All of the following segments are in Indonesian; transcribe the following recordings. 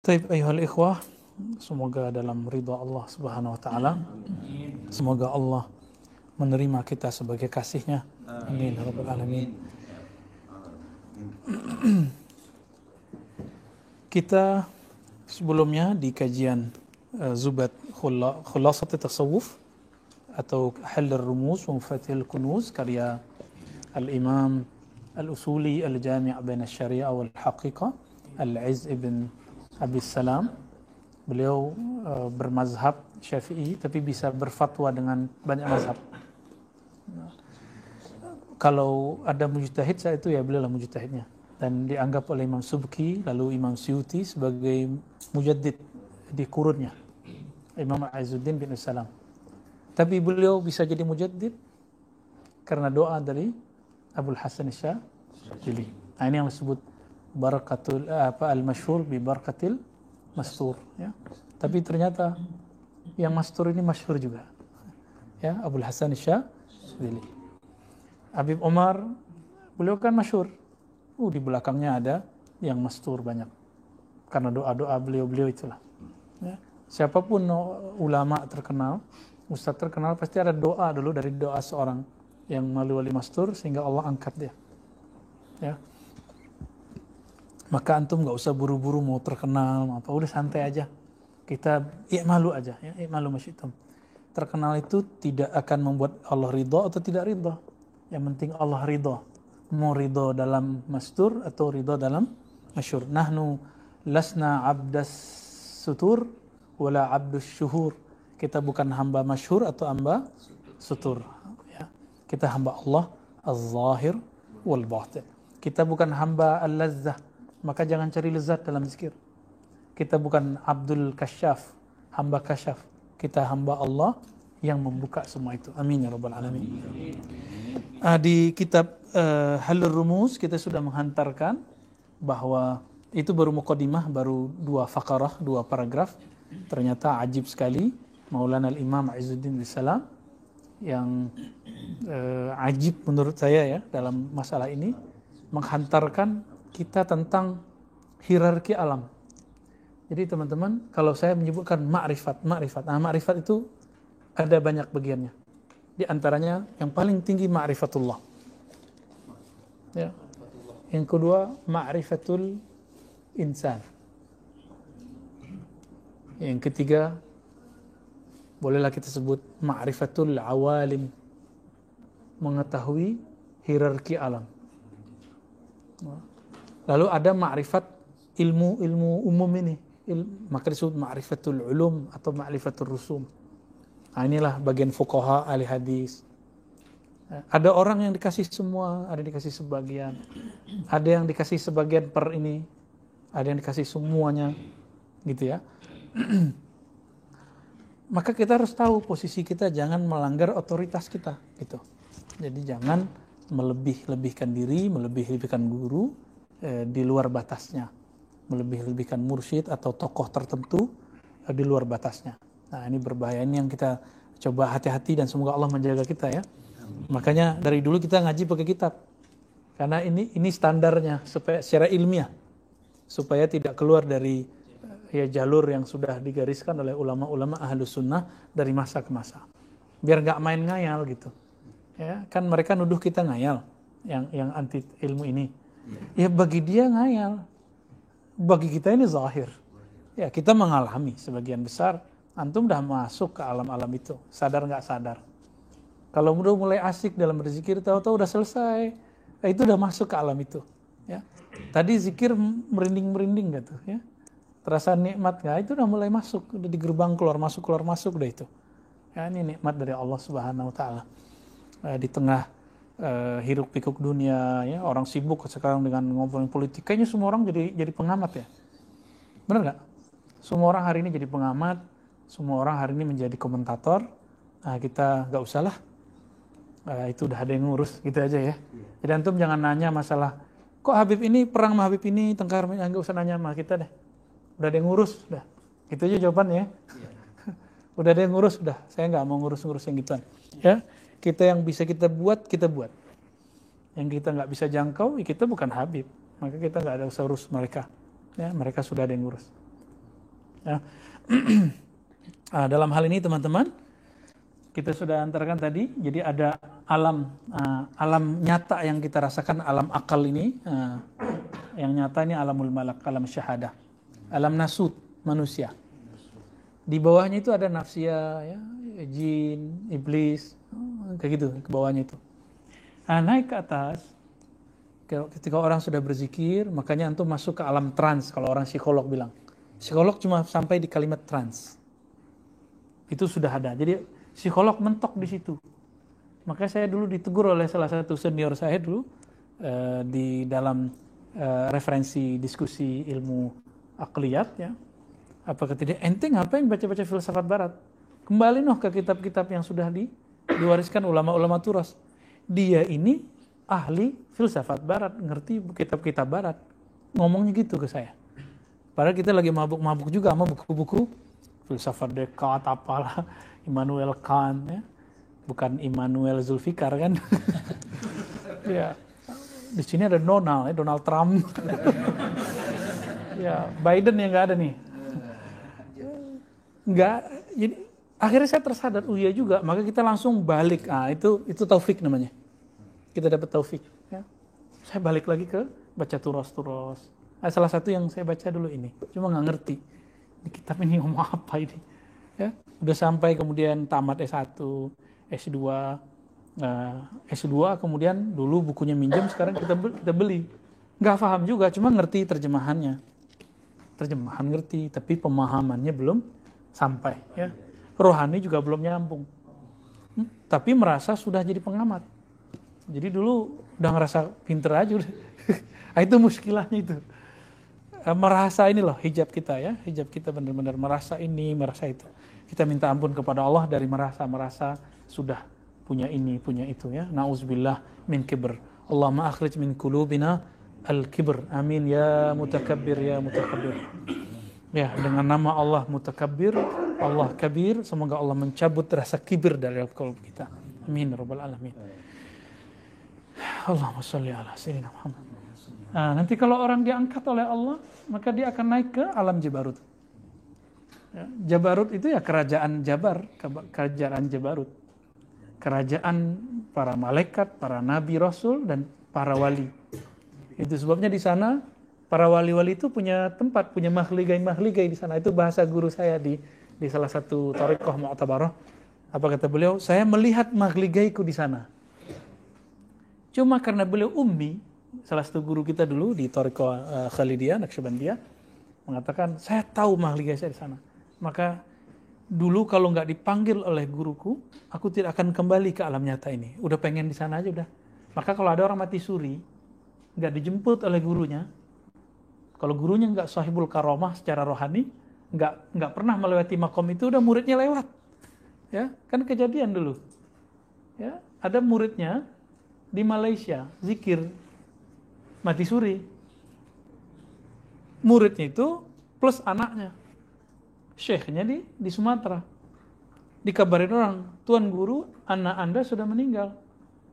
Taib ayuhal ikhwah, semoga dalam ridha Allah Subhanahu wa taala, semoga Allah menerima kita sebagai kasih-Nya. Amin ya rabbal alamin. Kita sebelumnya di kajian Zubat Khulasat Tasawuf atau Hal Ar-Rumuz wa Mafatihul Kunuz karya Al-Imam Al-Usuli Al-Jami' Bain Asy-Syariah wal Haqiqah Al-Izz ibn Abi Salam. Beliau bermazhab Syafi'i tapi bisa berfatwa dengan banyak mazhab. Kalau ada mujtahid saat itu ya beliau lah mujtahidnya, dan dianggap oleh Imam Subki lalu Imam Suyuti sebagai mujaddid di kurunnya Imam Izzuddin bin Salam. Tapi beliau bisa jadi mujaddid karena doa dari Abul Hasan Asy-Syadzili. Nah, ini yang disebut barakatul al-masyhur bi barakatil mastur ya. Tapi ternyata yang mastur ini masyhur juga. Ya, Abul Hasan Asy-Syadzili. Habib Umar, beliau kan masyhur. Di belakangnya ada yang mastur banyak. Karena doa-doa beliau-beliau itulah. Ya. Siapapun ulama terkenal, ustadz terkenal, pasti ada doa dulu dari doa seorang yang melalui mastur sehingga Allah angkat dia. Ya. Maka antum gak usah buru-buru mau terkenal, apa udah santai aja. Kita malu aja, ya, malu masyitum. Terkenal itu tidak akan membuat Allah ridha atau tidak ridha. Yang penting Allah ridha. Mau ridha dalam mastur atau ridha dalam masyhur. Nahnu lasna abdas sutur wala abdus syuhur. Kita bukan hamba masyhur atau hamba sutur. Ya. Kita hamba Allah az-zahir wal batin. Kita bukan hamba al-lazzah. Maka jangan cari lezat dalam zikir. Kita bukan abdul kasyaf, hamba kasyaf. Kita hamba Allah yang membuka semua itu. Amin ya rabbal alamin. Di kitab Halur Rumuz kita sudah menghantarkan bahwa itu baru muqaddimah, baru 2 fakarah, 2 paragraf. Ternyata ajib sekali Maulana Al-Imam Izzuddin bin Salam yang ajib menurut saya ya dalam masalah ini menghantarkan kita tentang hierarki alam. Jadi teman-teman, kalau saya menyebutkan ma'rifat. Nah, ma'rifat itu ada banyak bagiannya. Di antaranya yang paling tinggi ma'rifatullah. Ya. Yang kedua ma'rifatul insan. Yang ketiga bolehlah kita sebut ma'rifatul awalim, mengetahui hierarki alam. Lalu ada ma'rifat ilmu umum ini, maka disebut ma'rifatul ulum atau ma'rifatul rusum. Nah, inilah bagian fuqaha ahli hadis. Ada orang yang dikasih semua, ada yang dikasih sebagian. Ada yang dikasih sebagian per ini, ada yang dikasih semuanya, gitu ya. Maka kita harus tahu posisi kita, jangan melanggar otoritas kita, gitu. Jadi jangan melebih-lebihkan diri, melebih-lebihkan guru di luar batasnya, melebih-lebihkan mursyid atau tokoh tertentu di luar batasnya. Nah, ini berbahaya, ini yang kita coba hati-hati dan semoga Allah menjaga kita ya. Makanya dari dulu kita ngaji pakai kitab. Karena ini standarnya supaya secara ilmiah, supaya tidak keluar dari jalur yang sudah digariskan oleh ulama-ulama ahlus sunnah dari masa ke masa. Biar nggak main ngayal gitu. Ya, kan mereka nuduh kita ngayal yang anti ilmu ini. Ya bagi dia ngayal. Bagi kita ini zahir. Ya, kita mengalami sebagian besar. Antum udah masuk ke alam-alam itu, sadar nggak sadar. Kalau udah mulai asik dalam berzikir, tahu-tahu udah selesai, itu udah masuk ke alam itu. Ya. Tadi zikir merinding-merinding gitu, ya. Terasa nikmat nggak? Itu udah mulai masuk, udah di gerbang keluar masuk udah itu. Ya, ini nikmat dari Allah Subhanahu Wa Taala. Di tengah hiruk pikuk dunia, ya orang sibuk sekarang dengan ngobrolin politik. Kayaknya semua orang jadi pengamat ya, benar nggak? Semua orang hari ini jadi pengamat. Semua orang hari ini menjadi komentator. Nah, kita nggak usah lah. Itu udah ada yang ngurus gitu aja ya. Jadi antum jangan nanya masalah kok Habib ini perang sama Habib ini tengkar, nggak usah nanya sama kita deh. Udah ada yang ngurus, udah. Gitu aja jawabannya. Udah ada yang ngurus, udah. Saya nggak mau ngurus-ngurus yang gituan. Ya, kita yang bisa kita buat, kita buat. Yang kita nggak bisa jangkau, kita bukan Habib. Maka kita nggak ada usah urus mereka. Ya, mereka sudah ada yang ngurus. Ya. Dalam hal ini teman-teman, kita sudah antarkan tadi, jadi ada alam nyata yang kita rasakan, alam akal ini, yang nyata ini alamul malak, alam syahadah, alam nasut manusia. Di bawahnya itu ada nafsia, ya, jin, iblis, kayak gitu, ke bawahnya itu. Naik ke atas, ketika orang sudah berzikir, makanya antum masuk ke alam trans, kalau orang psikolog bilang. Psikolog cuma sampai di kalimat trans. Itu sudah ada. Jadi psikolog mentok di situ. Makanya saya dulu ditegur oleh salah satu senior saya dulu di dalam referensi diskusi ilmu akliyat, ya. Apa kata dia, ente ngapain baca-baca filsafat barat? Kembali ke kitab-kitab yang sudah diwariskan ulama-ulama turas. Dia ini ahli filsafat barat, ngerti kitab-kitab barat. Ngomongnya gitu ke saya. Padahal kita lagi mabuk-mabuk juga sama buku-buku filsafat Descartes, apalah, Immanuel Kant, ya. Bukan Immanuel Zulfikar kan. Ya. Di sini ada Donald Trump. Ya, Biden yang nggak ada nih. Nggak, jadi akhirnya saya tersadar, oh iya juga, maka kita langsung balik. Itu taufik namanya. Kita dapat taufik. Ya. Saya balik lagi ke baca turos. Salah satu yang saya baca dulu ini, cuma nggak ngerti. Di kitab ini ngomong apa ini? Ya, udah sampai kemudian tamat S1, S2, S2 kemudian dulu bukunya minjem, sekarang kita beli. Nggak paham juga, cuma ngerti terjemahannya. Terjemahan ngerti, tapi pemahamannya belum sampai. Ya. Rohani juga belum nyambung. Tapi merasa sudah jadi pengamat. Jadi dulu udah ngerasa pinter aja udah. Itu muskilahnya itu. Merasa ini loh hijab kita, ya. Hijab kita benar-benar merasa ini, merasa itu. Kita minta ampun kepada Allah dari merasa sudah punya ini, punya itu, ya. Na'udzubillah min kibr. Allahumma akhrij min qulubina al-kibr. Amin ya mutakabbir ya mutakabbir. Ya, dengan nama Allah mutakabbir, Allah kabir, semoga Allah mencabut rasa kibir dari qalb kita. Amin rabbal alamin. Allahumma shalli ala sayyidina Muhammad. Nanti kalau orang diangkat oleh Allah, maka dia akan naik ke alam Jabarut. Ya, Jabarut itu ya kerajaan Jabar, kerajaan Jabarut. Kerajaan para malaikat, para nabi, rasul, dan para wali. Itu sebabnya di sana para wali-wali itu punya tempat, punya mahligai di sana. Itu bahasa guru saya di salah satu thariqah mu'tabarah. Apa kata beliau? Saya melihat mahligaiku di sana. Cuma karena beliau ummi, salah satu guru kita dulu di thariqah Khalidiyah, Naqsyabandiyah, mengatakan, saya tahu mahligai saya di sana. Maka dulu kalau nggak dipanggil oleh guruku, aku tidak akan kembali ke alam nyata ini. Udah pengen di sana aja udah. Maka kalau ada orang mati suri, nggak dijemput oleh gurunya, kalau gurunya nggak sahibul karomah secara rohani, nggak pernah melewati makom itu, udah muridnya lewat. Ya, kan kejadian dulu. Ya, ada muridnya di Malaysia, zikir, mati suri. Muridnya itu plus anaknya. Syekhnya di Sumatera. Dikabarin orang, Tuan Guru, anak Anda sudah meninggal.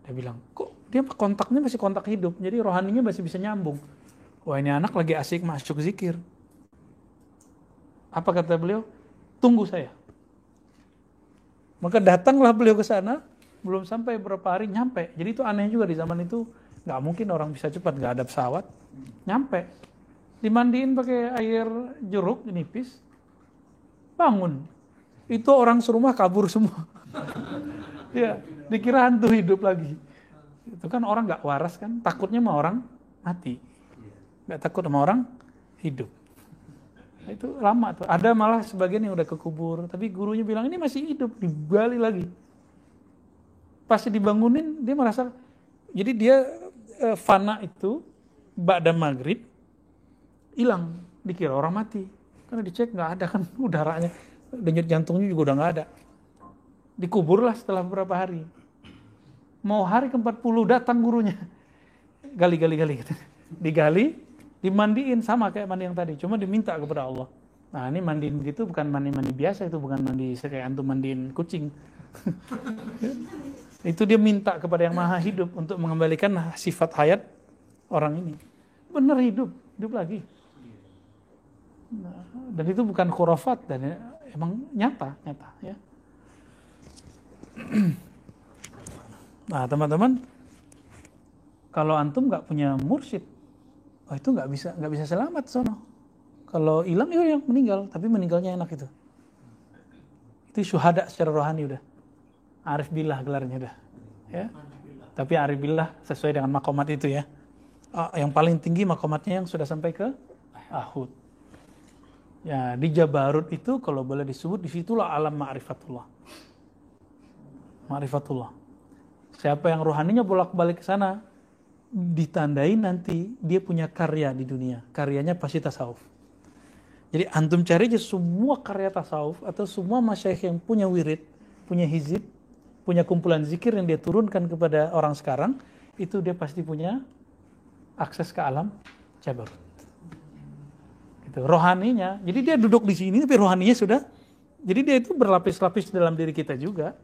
Dia bilang, kok dia kontaknya masih kontak hidup, jadi rohaninya masih bisa nyambung. Wah, ini anak lagi asik masuk zikir. Apa kata beliau? Tunggu saya. Maka datanglah beliau ke sana, belum sampai berapa hari nyampe. Jadi itu aneh juga di zaman itu, nggak mungkin orang bisa cepat, nggak ada pesawat. Nyampe, dimandiin pakai air jeruk nipis, bangun. Itu orang serumah kabur semua. Ya, dikira hantu hidup lagi. Itu kan orang nggak waras kan, takutnya sama orang mati. Nggak takut sama orang hidup. Nah, itu lama tuh. Ada malah sebagian yang udah kekubur, tapi gurunya bilang ini masih hidup, digali lagi. Pas dibangunin dia merasa, jadi dia fana itu ba'da maghrib hilang, dikira orang mati. Karena dicek nggak ada kan udaranya, denyut jantungnya juga udah nggak ada. Dikuburlah setelah beberapa hari. Mau hari ke-40 datang gurunya, gali gitu. Digali, dimandiin sama kayak mandi yang tadi, cuma diminta kepada Allah. Nah, ini mandiin begitu bukan mandi biasa, itu bukan mandi kayak antum mandiin kucing. Itu dia minta kepada yang maha hidup untuk mengembalikan sifat hayat orang ini. Benar hidup lagi. Dan itu bukan khurafat, dan emang nyata ya. Nah teman-teman, kalau antum nggak punya mursyid, itu nggak bisa selamat sono. Kalau hilang itu yang meninggal, tapi meninggalnya enak itu. Itu syuhada secara rohani udah. Arif billah gelarnya udah. Ya. Tapi arif billah sesuai dengan makomat itu ya. Yang paling tinggi makomatnya yang sudah sampai ke ahud. Ya, di Jabarut itu kalau boleh disebut disitulah alam ma'rifatullah. Ma'rifatullah. Siapa yang rohaninya bolak-balik ke sana, ditandai nanti dia punya karya di dunia. Karyanya pasti tasawuf. Jadi antum cari aja semua karya tasawuf atau semua masyayikh yang punya wirid, punya hizib, punya kumpulan zikir yang dia turunkan kepada orang sekarang, itu dia pasti punya akses ke alam Jabarut. Gitu. Rohaninya, jadi dia duduk di sini tapi rohaninya sudah, jadi dia itu berlapis-lapis dalam diri kita juga.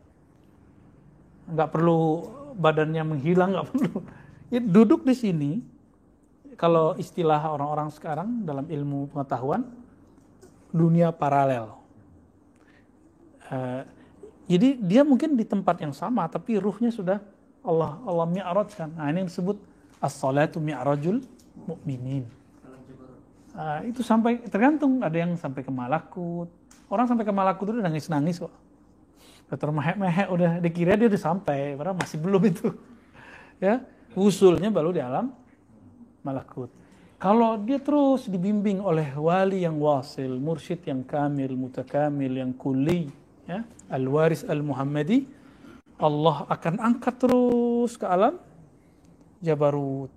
Nggak perlu badannya menghilang, nggak perlu. Ya, duduk di sini, kalau istilah orang-orang sekarang dalam ilmu pengetahuan, dunia paralel. Jadi dia mungkin di tempat yang sama, tapi ruhnya sudah Allah mi'rajkan. Nah ini yang disebut as-salatu mi'rajul mu'minin. Itu sampai, tergantung, ada yang sampai ke malakut. Orang sampai ke malakut itu udah nangis-nangis kok. Termehek-mehek udah dikira dia udah sampai, padahal masih belum itu. Ya, usulnya baru di alam malakut. Kalau dia terus dibimbing oleh wali yang wasil, mursyid yang kamil, mutakamil, yang kulli, ya, al-waris al-muhammadi, Allah akan angkat terus ke alam Jabarut.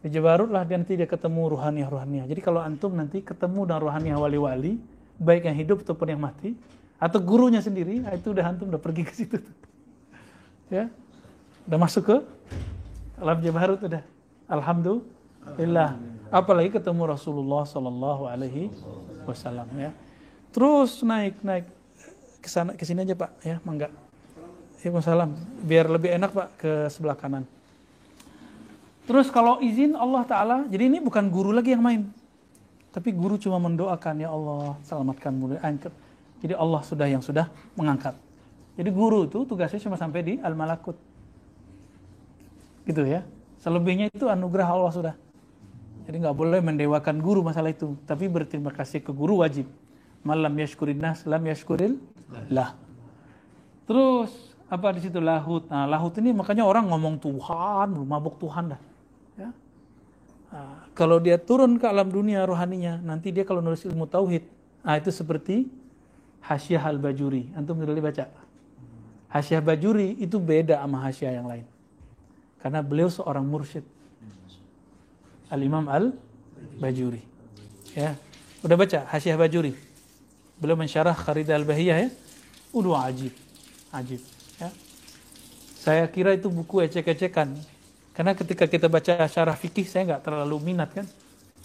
Di Jabarut lah nanti dia ketemu ruhaniyah. Jadi kalau antum nanti ketemu dengan ruhaniyah wali-wali, baik yang hidup ataupun yang mati, atau gurunya sendiri, itu udah antum udah pergi ke situ. Ya. Udah masuk ke alam Jabarut udah. Alhamdulillah. Apalagi ketemu Rasulullah sallallahu alaihi wasallam ya. Terus naik ke sini aja Pak ya, mangga. Waalaikumsalam. Biar lebih enak Pak ke sebelah kanan. Terus kalau izin Allah Ta'ala, jadi ini bukan guru lagi yang main. Tapi guru cuma mendoakan, ya Allah selamatkan murid angkat. Jadi Allah yang sudah mengangkat. Jadi guru itu tugasnya cuma sampai di al-malakut. Gitu ya. Selebihnya itu anugerah Allah sudah. Jadi nggak boleh mendewakan guru masalah itu. Tapi berterima kasih ke guru wajib. Malam yashkurin nas, lam yashkuril lah. Terus apa di situ lahut. Nah, lahut ini makanya orang ngomong Tuhan, mabuk Tuhan dah. Ya. Nah, kalau dia turun ke alam dunia rohaninya, nanti dia kalau nulis ilmu tauhid, itu seperti Hasyiah Al-Bajuri. Antum boleh baca. Hasyiah Bajuri itu beda sama hasyiah yang lain. Karena beliau seorang mursyid. Al-Imam Al-Bajuri. Ya. Udah baca Hasyiah Bajuri. Beliau mensyarah Kharidah Al-Bahiyah ya. Udah ajib. Ya. Saya kira itu buku ecek-ecekan. Karena ketika kita baca syarah fikih, saya nggak terlalu minat kan.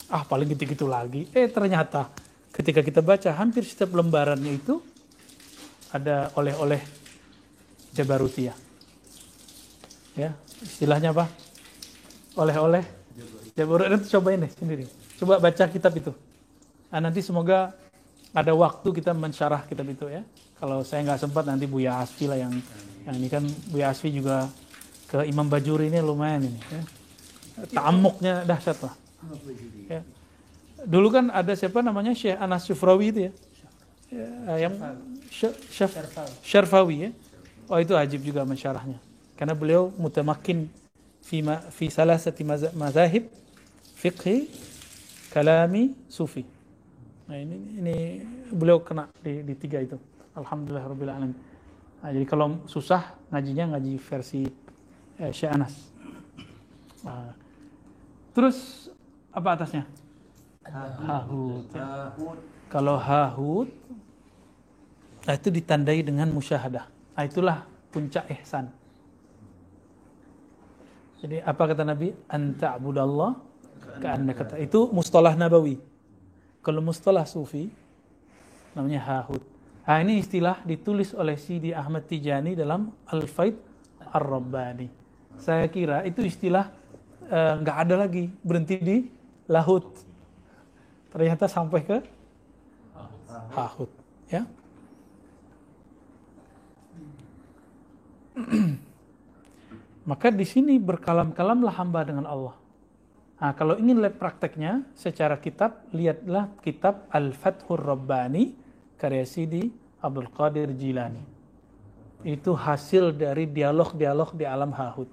Paling gitu-gitu lagi. Ternyata ketika kita baca hampir setiap lembarannya itu ada oleh-oleh Jabarutiyah. Ya, istilahnya apa? Oleh-oleh Jabarutiyah. Itu cobain deh sendiri. Coba baca kitab itu. Nanti semoga ada waktu kita mensyarah kitab itu ya. Kalau saya nggak sempat nanti Buya Asfi lah yang ini kan Buya Asfi juga ke Imam Bajuri ini lumayan ini ya. Ta'amuknya dahsyat lah. Ya. Dulu kan ada siapa namanya Syekh Anas Syufrawi itu ya. Yang Syarfawi ya. Itu ajib juga mensyarahnya. Karena beliau mutamakin fi salasati mazahib fiqhi kalami sufi. Nah ini beliau kena di tiga itu. Alhamdulillah rabbil alamin. Nah, jadi kalau susah ngaji versi Syekh Anas. Terus apa atasnya? Hahut. Kalau hahut, itu ditandai dengan musyahadah. Itulah puncak ihsan. Jadi apa kata Nabi? Anta'budallah ka'annaka. Itu mustalah nabawi. Kalau mustalah sufi namanya hahut. Ini istilah ditulis oleh Sidi Ahmad Tijani dalam Al-Faid Ar-Rabbani. Saya kira itu istilah nggak ada lagi, berhenti di lahut. Ternyata sampai ke Hahut, ya. Maka di sini berkalam-kalamlah hamba dengan Allah. Nah, kalau ingin lihat prakteknya secara kitab, lihatlah kitab Al-Fathur Rabbani karya Sidi Abdul Qadir Jilani. Itu hasil dari dialog-dialog di alam Hahut.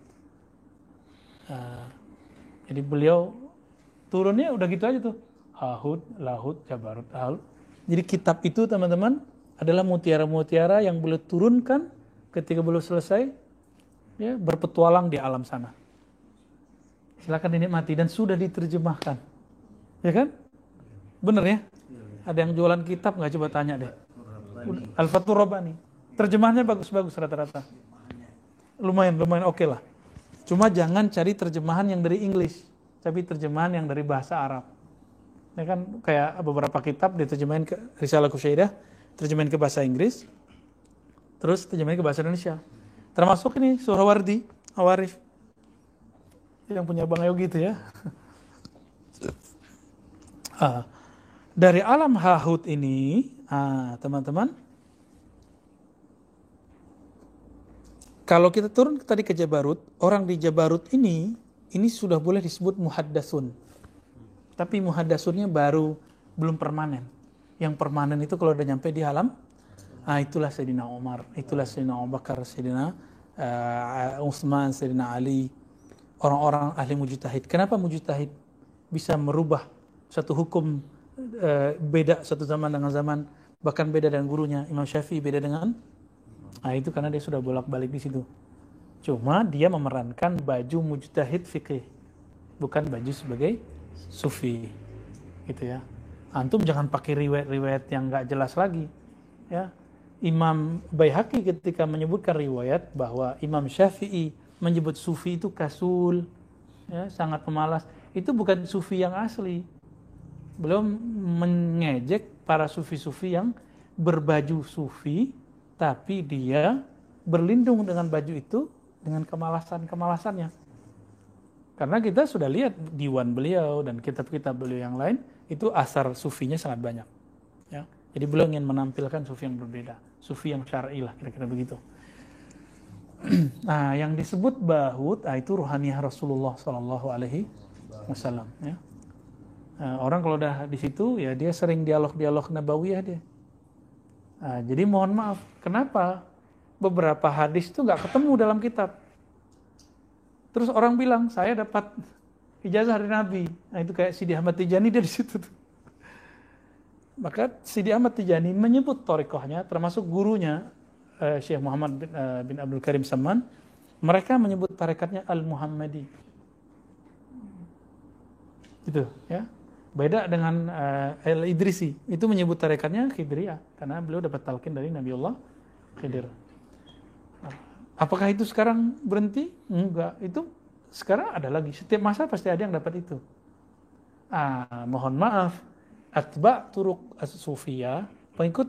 Jadi beliau turunnya udah gitu aja tuh. Hahut, Lahut, Jabarut, Hahut. Jadi kitab itu teman-teman adalah mutiara-mutiara yang beliau turunkan ketika beliau selesai ya, berpetualang di alam sana. Silakan dinikmati dan sudah diterjemahkan. Ya kan? Bener ya? Ada yang jualan kitab nggak, coba tanya deh. Al-Fathur Rabbani. Terjemahnya bagus-bagus rata-rata. Lumayan oke lah. Cuma jangan cari terjemahan yang dari Inggris, tapi terjemahan yang dari bahasa Arab. Ini kan kayak beberapa kitab diterjemahin ke Risalah Qusyaidah, terjemahin ke bahasa Inggris, terus terjemahin ke bahasa Indonesia. Termasuk ini Suhrawardi, Awarif, yang punya Bang Yogi itu ya. Dari alam Hahut ini, teman-teman, kalau kita turun tadi ke Jabarut, orang di Jabarut ini sudah boleh disebut muhaddatsun. Tapi muhaddatsunnya belum permanen. Yang permanen itu kalau udah nyampe di alam, itulah Sayyidina Umar, itulah Sayyidina Abu Bakar, Sayyidina Utsman, Sayyidina Ali, orang-orang ahli mujtahid. Kenapa mujtahid bisa merubah satu hukum beda satu zaman dengan zaman, bahkan beda dengan gurunya. Imam Syafi'i beda dengan, itu karena dia sudah bolak-balik di situ. Cuma dia memerankan baju mujtahid fikih, bukan baju sebagai sufi, gitu ya. Antum jangan pakai riwayat-riwayat yang nggak jelas lagi, ya. Imam Baihaqi ketika menyebutkan riwayat bahwa Imam Syafi'i menyebut sufi itu kasul, ya, sangat pemalas, itu bukan sufi yang asli. Beliau mengejek para sufi-sufi yang berbaju sufi, tapi dia berlindung dengan baju itu dengan kemalasannya. Karena kita sudah lihat diwan beliau dan kitab-kitab beliau yang lain, itu asar sufinya sangat banyak. Ya. Jadi beliau ingin menampilkan sufi yang berbeda, sufi yang syar'i lah, kira-kira begitu. Nah, yang disebut bahut, itu ruhaniyah Rasulullah Sallallahu Alaihi Wasallam. Ya. Orang kalau udah di situ, ya dia sering dialog-dialog nabawiyah dia. Jadi mohon maaf, kenapa beberapa hadis itu nggak ketemu dalam kitab? Terus orang bilang, saya dapat ijazah dari Nabi. Nah, itu kayak Sidi Ahmad Tijani dia di situ. Maka Sidi Ahmad Tijani menyebut thariqahnya, termasuk gurunya Syekh Muhammad bin Abdul Karim Saman, mereka menyebut tarekatnya Al-Muhammadi. Gitu, ya. Beda dengan Al-Idrisi, itu menyebut tarekatnya Khidriyah, karena beliau dapat talqin dari Nabiullah Khidir. Apakah itu sekarang berhenti? Enggak, itu sekarang ada lagi. Setiap masa pasti ada yang dapat itu. Mohon maaf, atba' turuk as-sufiyah, pengikut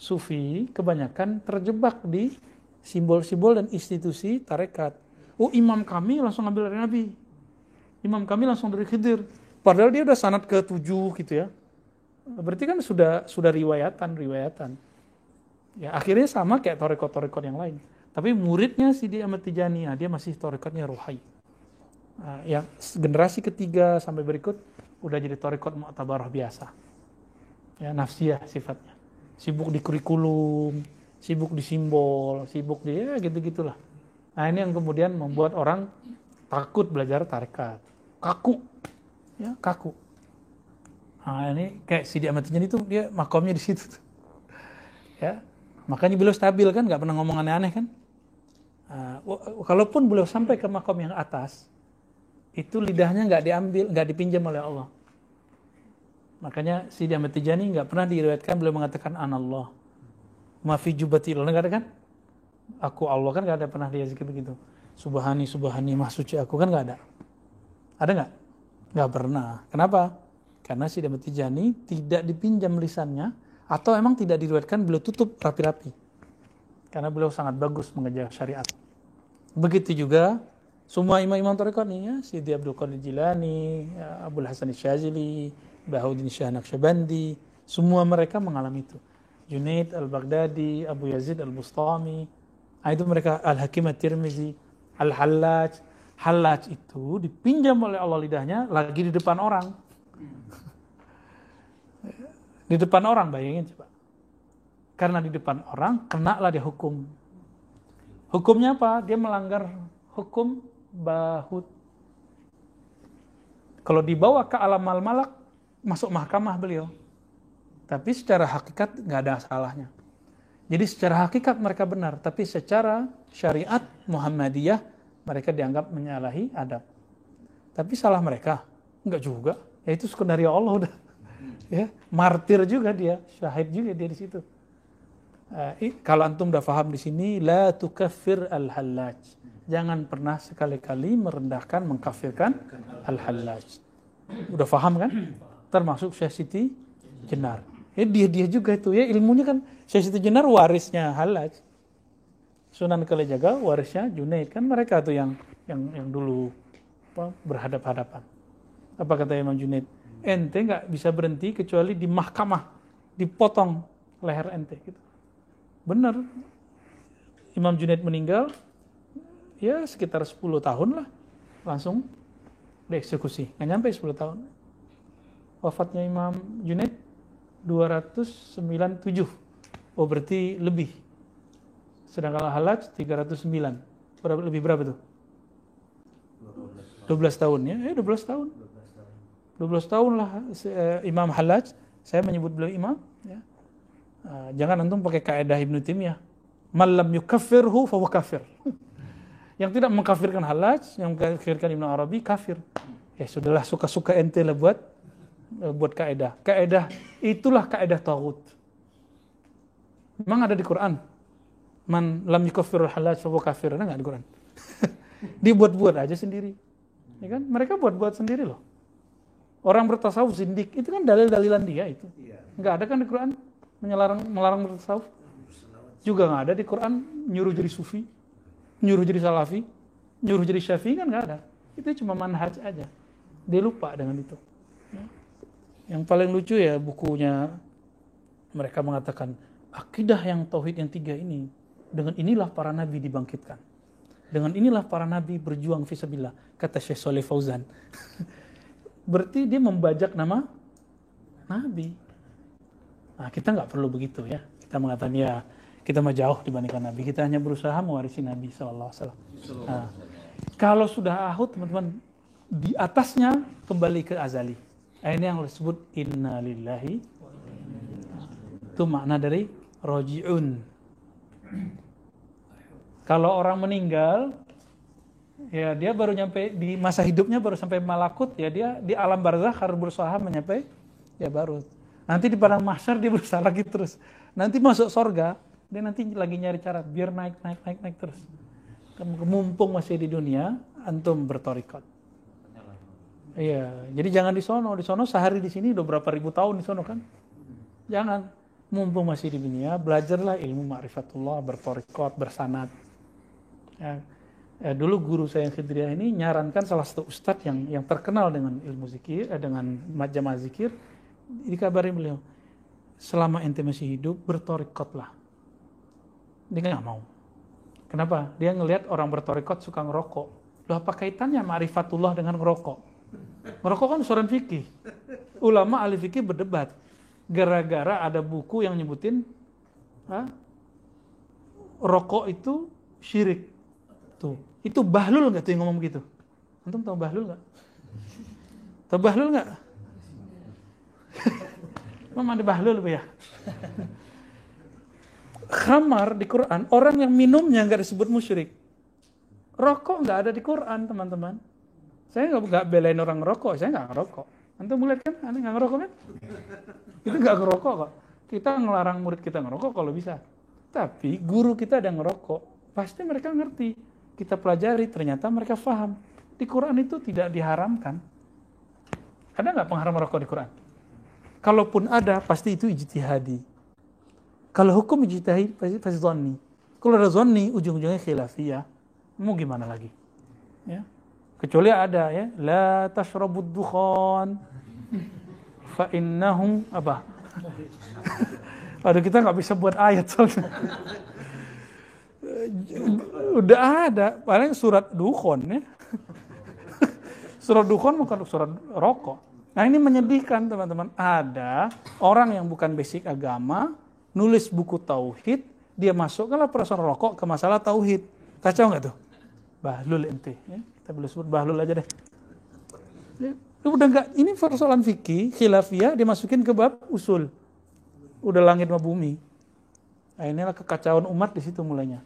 sufi kebanyakan terjebak di simbol-simbol dan institusi tarekat. Imam kami langsung ambil dari Nabi. Imam kami langsung dari Khidir. Padahal dia udah sanad ke-7 gitu ya. Berarti kan sudah riwayatan. Ya, akhirnya sama kayak tarekat-tarekat yang lain. Tapi muridnya Sidi Ahmad Tijani, dia masih tarekatnya Ruhai. Yang generasi ketiga sampai berikut udah jadi tarekat mu'tabarah biasa. Ya, nafsiyah sifatnya. Sibuk di kurikulum, sibuk di simbol, sibuk di gitu-gitulah. Nah, ini yang kemudian membuat orang takut belajar tarekat. Kaku. Ya, kaku. Ini kayak Sidi Ahmad Tijani itu dia makomnya di situ. Ya. Makanya beliau stabil kan, nggak pernah ngomong aneh-aneh kan. Kalaupun beliau sampai ke makom yang atas, itu lidahnya nggak diambil, nggak dipinjam oleh Allah. Makanya Sidi Ahmad Tijani nggak pernah diriwayatkan beliau mengatakan anallah, ma fi jubati Allah, nggak ada kan? Aku Allah kan nggak ada pernah dia zikir begitu. Subhani maha suci aku kan nggak ada. Ada nggak? Nggak pernah. Kenapa? Karena Sidi Ahmad Tijani tidak dipinjam lisannya, atau emang tidak diriwayatkan, beliau tutup rapi-rapi. Karena beliau sangat bagus mengejar syariat. Begitu juga semua imam-imam tarekat nih ya, Sidi Abdul Qadir Jilani, Abul Hasan Syazili, Bahuddin Syah Naqsyabandi, Semua mereka mengalami itu. Junaid al-Baghdadi, Abu Yazid al-Bustami, itu mereka, Al-Hakim at-Tirmizi, Al-Hallaj. Hallaj itu dipinjam oleh Allah lidahnya lagi di depan orang. Di depan orang, bayangin coba. Karena di depan orang, kenalah dia hukum. Hukumnya apa? Dia melanggar hukum bahut. Kalau dibawa ke alam al-malak, masuk mahkamah beliau. Tapi secara hakikat nggak ada salahnya. Jadi secara hakikat mereka benar, tapi secara syariat Muhammadiyah mereka dianggap menyalahi adab. Tapi salah mereka? Enggak juga. Ya itu skenario Allah udah. Ya, martir juga dia, syahid juga dia di situ. Kalau antum udah paham di sini, la tukaffir al-Hallaj. Jangan pernah sekali-kali merendahkan, mengkafirkan al-Hallaj. Udah paham kan? Termasuk Syekh Siti Jenar. Dia juga itu ya, ilmunya kan Syekh Siti Jenar warisnya Hallaj. Sunan Kalijaga warisnya Junaid, kan mereka tuh yang dulu berhadap-hadapan. Apa kata Imam Junaid? Ente nggak bisa berhenti kecuali di mahkamah, dipotong leher ente gitu. Benar. Imam Junaid meninggal ya sekitar 10 tahun lah, langsung dieksekusi. Nggak nyampe 10 tahun. Wafatnya Imam Junaid 297. Oh berarti lebih. Sedangkan Hallaj 309. Lebih berapa tuh? 12 tahun ya. 12 tahun. 12 tahun lah Imam Hallaj. Saya menyebut beliau imam ya. Jangan antum pakai kaidah Ibnu Taimiyah. Man lam yukaffirhu fa huwa kafir. Yang tidak mengkafirkan Hallaj, yang mengkafirkan Ibnu Arabi kafir. Ya sudahlah, suka-suka ente lah buat kaidah. Kaidah itulah kaidah taghut. Memang ada di Quran. Man lam yukaffirul Hallaj fa huwa kafir. Ada enggak di Quran? Dibuat-buat aja sendiri. Ya kan? Mereka buat-buat sendiri loh. Orang bertasawuf zindik itu kan dalil-dalilan dia itu. Enggak ada kan di Quran melarang bertasawuf? Juga enggak ada di Quran nyuruh jadi sufi, nyuruh jadi salafi, nyuruh jadi syafi'i kan enggak ada. Itu cuma manhaj aja. Dia lupa dengan itu. Yang paling lucu ya bukunya mereka mengatakan akidah yang tauhid yang 3 ini, dengan inilah para nabi dibangkitkan. Dengan inilah para nabi berjuang fisabilillah, kata Syekh Shalih Fauzan. Berarti dia membajak nama nabi. Nah, kita nggak perlu begitu ya. Kita mengatakan ya kita mah jauh dibandingkan nabi. Kita hanya berusaha mewarisi Nabi sallallahu alaihi wasallam. Nah, kalau sudah ahud teman-teman, di atasnya kembali ke azali. Ini yang disebut inna lillahi. Itu makna dari roji'un. Kalau orang meninggal, ya dia baru nyampe di masa hidupnya baru sampai malakut, ya dia di alam barzakh harus berusaha menyampai ya baru. Nanti di padang mahsyar dia berusaha lagi terus. Nanti masuk sorga, dia nanti lagi nyari cara biar naik terus. Mumpung masih di dunia, antum bertorikot. Iya, jadi jangan di sono sehari di sini udah berapa ribu tahun di sono kan? Jangan, mumpung masih di dunia, belajarlah ilmu ma'rifatullah, bertorikot, bersanad. Ya, dulu guru saya yang Khidriyah ini nyarankan salah satu ustadz yang terkenal dengan ilmu zikir, dengan jamaah zikir, dikabarin beliau, selama ente masih hidup bertorikotlah. Dia nggak mau. Kenapa? Dia ngelihat orang bertorikot suka ngerokok. Loh, apa kaitannya ma'rifatullah dengan ngerokok? Ngerokok kan urusan fikih. Ulama ahli fikih berdebat gara-gara ada buku yang nyebutin rokok itu syirik. Tuh, itu Bahlul nggak tuh yang ngomong begitu? Antum tahu Bahlul nggak? Tahu Bahlul nggak? Memang ada Bahlul ya. Khamar di Quran, orang yang minumnya nggak disebut musyrik. Rokok nggak ada di Quran, teman-teman. Saya nggak belain orang ngerokok, saya nggak ngerokok. Antum melihat kan, aneh nggak ngerokok kan? Itu nggak ngerokok kok. Kita ngelarang murid kita ngerokok kalau bisa. Tapi guru kita ada ngerokok, pasti mereka ngerti. Kita pelajari, ternyata mereka paham. Di Quran itu tidak diharamkan. Ada nggak pengharam rokok di Quran? Kalaupun ada, pasti itu ijtihadi. Kalau hukum ijtihadi, pasti zonni. Kalau ada zonni, ujung-ujungnya khilafiyah. Mau gimana lagi? Ya. Kecuali ada ya, la tashrabud dukhan fa innahum apa? Aduh, kita nggak bisa buat ayat soalnya. Udah ada, paling surat Dukhon ya. Surat Dukhon bukan surat rokok. Nah ini menyedihkan teman-teman. Ada orang yang bukan basic agama, nulis buku tauhid, dia masukkanlah persoalan rokok ke masalah tauhid. Kacau nggak tuh? Bahlul ente. Ya? Kita boleh sebut bahlul aja deh. Ya, udah nggak, ini persoalan fikih, khilafiyah, dimasukin ke bab usul. Udah langit sama bumi. Nah inilah kekacauan umat di situ mulainya.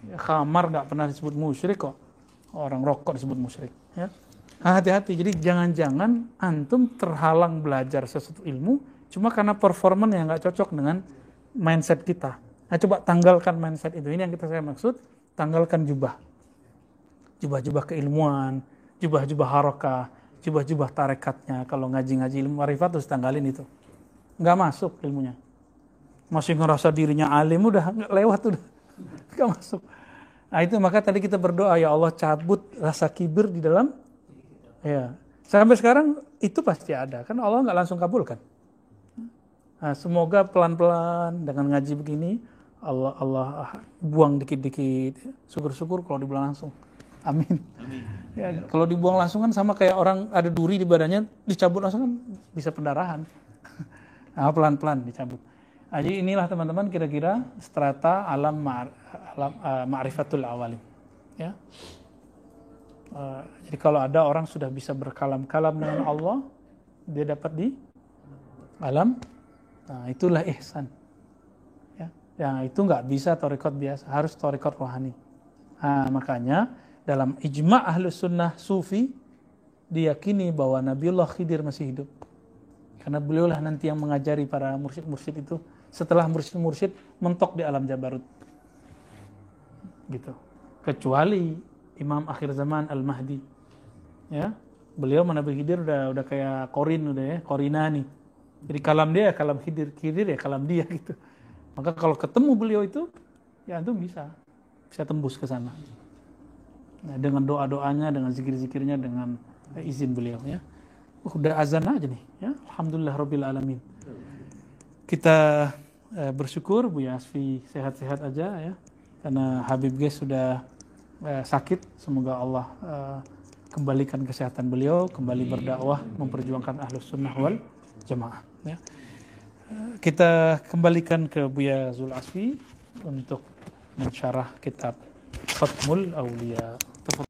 Ya, khamar nggak pernah disebut musyrik kok. Orang rokok disebut musyrik. Ya. Nah, hati-hati, jadi jangan-jangan antum terhalang belajar sesuatu ilmu cuma karena performan yang nggak cocok dengan mindset kita. Nah, coba tanggalkan mindset itu. Ini yang saya maksud, tanggalkan jubah. Jubah-jubah keilmuan, jubah-jubah harakah, jubah-jubah tarekatnya. Kalau ngaji-ngaji ilmu marifat terus tanggalin itu. Nggak masuk ilmunya. Masih ngerasa dirinya alim, udah nggak lewat, udah nggak masuk. Nah itu maka tadi kita berdoa, ya Allah cabut rasa kibir di dalam. Ya, sampai sekarang itu pasti ada, kan Allah nggak langsung kabulkan. Nah, semoga pelan-pelan dengan ngaji begini Allah buang dikit-dikit. Syukur-syukur kalau dibuang langsung. Amin. Ya, kalau dibuang langsung kan sama kayak orang ada duri di badannya, dicabut langsung kan bisa pendarahan. Nah, pelan-pelan dicabut. Nah, jadi inilah teman-teman kira-kira strata alam ma'rifatul awalim. Ya. Jadi kalau ada orang sudah bisa berkalam-kalam dengan Allah, dia dapat di alam, nah itulah ihsan. Ya, yang itu nggak bisa thariqat biasa, harus thariqat rohani. Nah, makanya dalam ijma' ahlus sunnah sufi diyakini bahwa Nabiullah Khidir masih hidup. Karena beliaulah nanti yang mengajari para mursyid-mursyid itu setelah mursyid-mursyid mentok di alam Jabarut. Gitu. Kecuali Imam akhir zaman Al-Mahdi. Ya. Beliau Nabi Khidir udah kayak Qorin udah ya, Qorinani. Jadi kalam dia kalam Khidir ya kalam dia gitu. Maka kalau ketemu beliau itu ya antum bisa tembus ke sana. Nah, dengan doa-doanya, dengan zikir-zikirnya, dengan izin beliau ya. Udah azan aja nih ya. Alhamdulillah rabbil alamin. Kita bersyukur Buya Asfi sehat-sehat aja ya. Karena Habib Ges sudah sakit, semoga Allah kembalikan kesehatan beliau, kembali berdakwah, memperjuangkan Ahlus Sunnah wal Jamaah. Ya. Kita kembalikan ke Buya Zul Asfi untuk mensyarah kitab Khatmul Auliya.